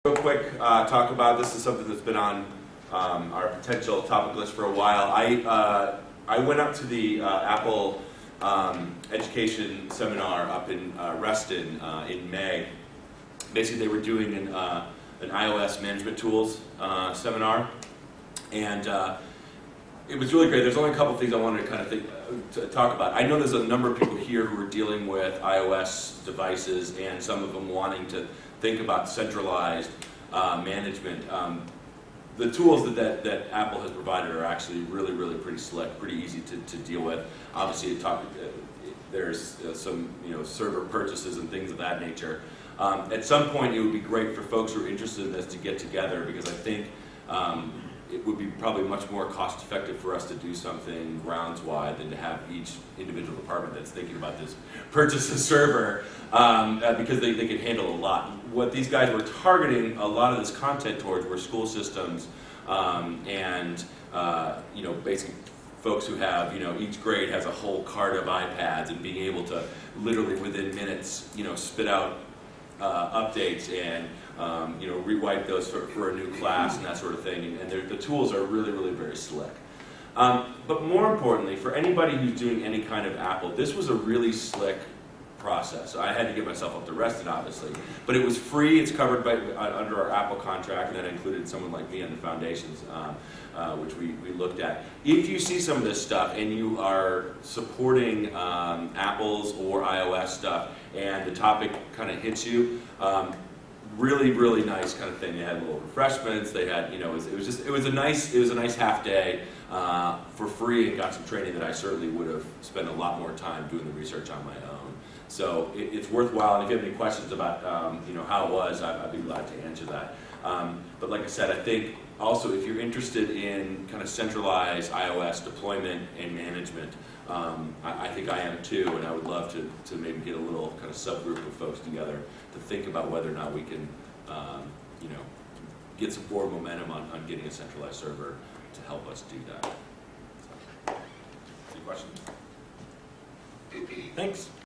Real quick, talk about this is something that's been on our potential topic list for a while. I went up to the Apple education seminar up in Reston in May. Basically, they were doing an iOS management tools seminar, and it was really great. There's only a couple things I wanted to kind of talk about. I know there's a number of people here who are dealing with iOS devices, and some of them wanting to think about centralized management. The tools that Apple has provided are actually really pretty slick, pretty easy to deal with. Obviously, there's some server purchases and things of that nature. At some point, it would be great for folks who are interested in this to get together, because I think it would be probably much more cost effective for us to do something grounds-wide than to have each individual department that's thinking about this purchase a server, because they could handle a lot. What these guys were targeting a lot of this content towards were school systems and basically folks who have, each grade has a whole cart of iPads, and being able to literally within minutes, spit out updates and rewipe those for a new class and that sort of thing. And the tools are really very slick. But more importantly, for anybody who's doing any kind of Apple, this was a really slick process. I had to get myself up to Reston, obviously, but it was free. It's covered under our Apple contract, and that included someone like me on the foundations, which we looked at. If you see some of this stuff and you are supporting Apple's or iOS stuff, and the topic kind of hits you, really nice kind of thing. They had little refreshments. They had, it was a nice half day for free, and got some training that I certainly would have spent a lot more time doing the research on my own. So it's worthwhile. And if you have any questions about how it was, I'd be glad to answer that. But like I said, I think also if you're interested in kind of centralized iOS deployment and management, I think I am too, and I would love to maybe get a little kind of subgroup of folks together to think about whether or not we can get some forward momentum on getting a centralized server to help us do that. So, any questions? Thanks.